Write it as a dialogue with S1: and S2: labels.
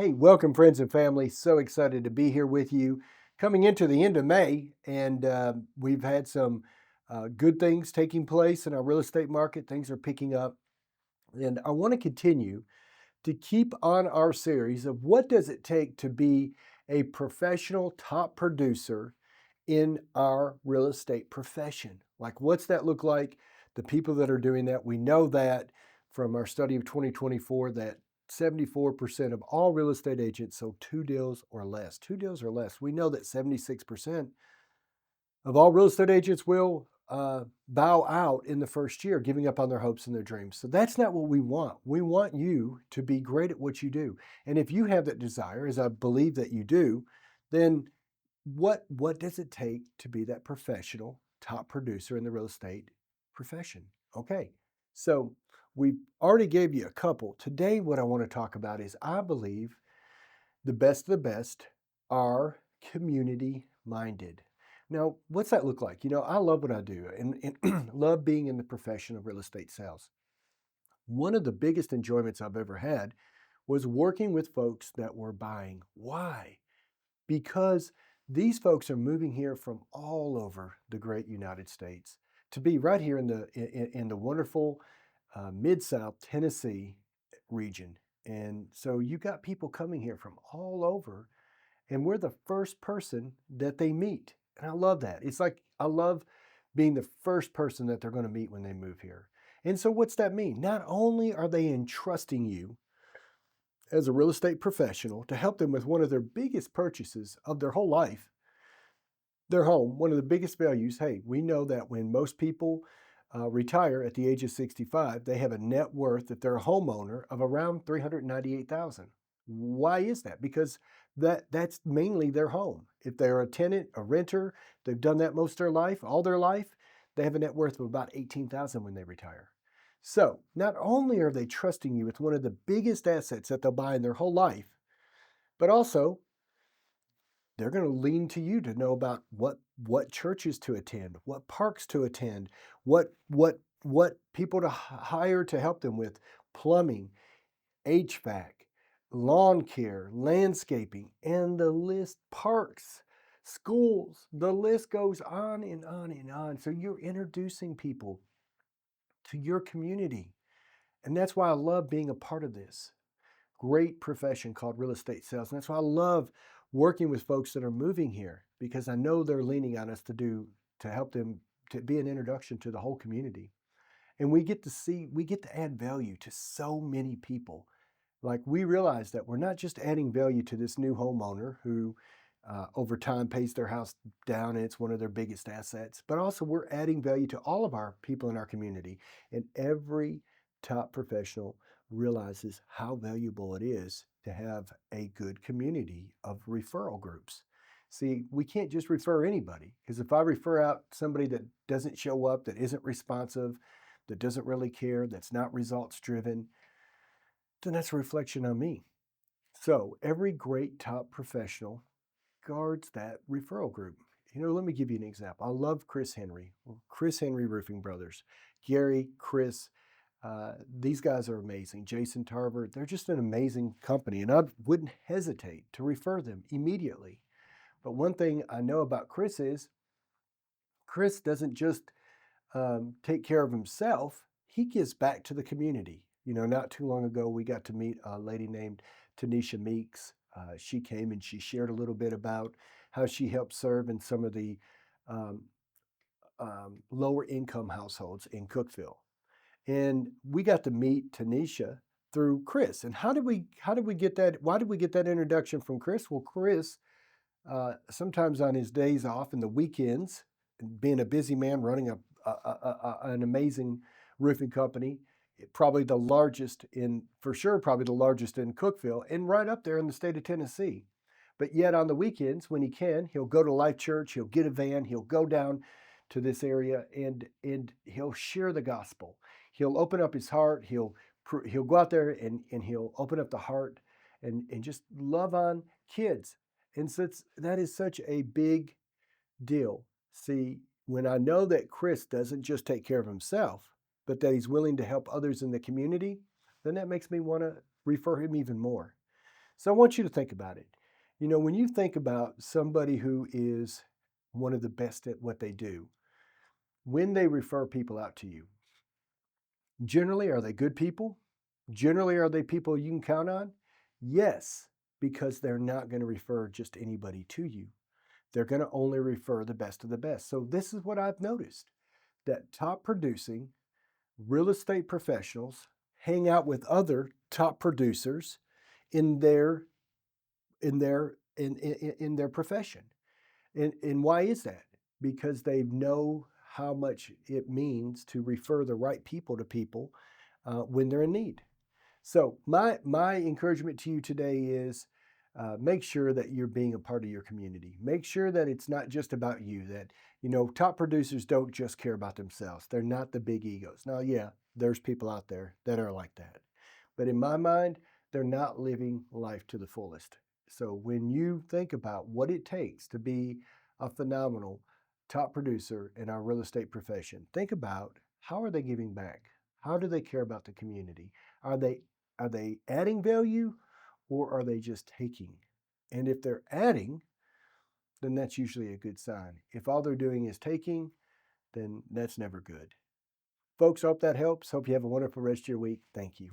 S1: Hey, welcome, friends and family. So excited to be here with you. Coming into the end of May, and we've had some good things taking place in our real estate market. Things are picking up, and I want to continue to keep on our series of what does it take to be a professional top producer in our real estate profession. Like, what's that look like? The people that are doing that, we know that from our study of 2024 that 74% of all real estate agents sold two deals or less. Two deals or less. We know that 76% of all real estate agents will bow out in the first year, giving up on their hopes and their dreams. So that's not what we want. We want you to be great at what you do. And if you have that desire, as I believe that you do, then what does it take to be that professional top producer in the real estate profession? Okay, so we already gave you a couple. Today, what I want to talk about is I believe the best of the best are community minded. Now, what's that look like? I love what I do and love being in the profession of real estate sales. One of the biggest enjoyments I've ever had was working with folks that were buying. Why? Because these folks are moving here from all over the great United States to be right here in the wonderful Mid-South Tennessee region. And so you got people coming here from all over, and we're the first person that they meet. And I love that. It's like I love being the first person that they're going to meet when they move here. And so what's that mean? Not only are they entrusting you as a real estate professional to help them with one of their biggest purchases of their whole life, their home, one of the biggest values. Hey, we know that when most people retire at the age of 65, they have a net worth if they're a homeowner of around 398,000. Why is that? Because that's mainly their home. If they're a tenant, a renter, they've done that most of their life, all their life, they have a net worth of about 18,000 when they retire. So not only are they trusting you with one of the biggest assets that they'll buy in their whole life, but also they're going to lean to you to know about what churches to attend, what parks to attend, what people to hire to help them with plumbing, HVAC, lawn care, landscaping, and the list, parks, schools, the list goes on and on and on. So you're introducing people to your community. And that's why I love being a part of this great profession called real estate sales. And that's why I love working with folks that are moving here, because I know they're leaning on us to help them to be an introduction to the whole community. And we get to add value to so many people. Like, we realize that we're not just adding value to this new homeowner who over time pays their house down and it's one of their biggest assets, but also we're adding value to all of our people in our community. And every top professional realizes how valuable it is to have a good community of referral groups. See, we can't just refer anybody, because if I refer out somebody that doesn't show up, that isn't responsive, that doesn't really care, that's not results driven, then that's a reflection on me. So every great top professional guards that referral group. Let me give you an example. I love Chris Henry, Chris Henry Roofing Brothers, Gary, Chris. These guys are amazing. Jason Tarver, they're just an amazing company, and I wouldn't hesitate to refer them immediately. But one thing I know about Chris is Chris doesn't just take care of himself, he gives back to the community. Not too long ago, we got to meet a lady named Tanisha Meeks. She came and she shared a little bit about how she helped serve in some of the um, lower income households in Cookeville. And we got to meet Tanisha through Chris. And how did we get that? Why did we get that introduction from Chris? Well, Chris, sometimes on his days off and the weekends, being a busy man running an amazing roofing company, probably the largest for sure, probably the largest in Cookeville and right up there in the state of Tennessee. But yet on the weekends, when he can, he'll go to Life Church, he'll get a van, he'll go down to this area and he'll share the gospel. He'll open up his heart. He'll go out there and he'll open up the heart and just love on kids. And so that is such a big deal. See, when I know that Chris doesn't just take care of himself, but that he's willing to help others in the community, then that makes me want to refer him even more. So I want you to think about it. You know, when you think about somebody who is one of the best at what they do, when they refer people out to you, generally, are they good people? Generally, are they people you can count on? Yes, because they're not going to refer just anybody to you. They're going to only refer the best of the best. So, this is what I've noticed that top producing real estate professionals hang out with other top producers in their in their profession. And why is that? Because they know how much it means to refer the right people to people when they're in need. So my encouragement to you today is make sure that you're being a part of your community. Make sure that it's not just about you. That top producers don't just care about themselves. They're not the big egos. Now, yeah, there's people out there that are like that, but in my mind, they're not living life to the fullest. So when you think about what it takes to be a phenomenal top producer in our real estate profession, think about how are they giving back? How do they care about the community? Are they are they adding value or are they just taking? And if they're adding, then that's usually a good sign. If all they're doing is taking, then that's never good. Folks, I hope that helps. Hope you have a wonderful rest of your week. Thank you.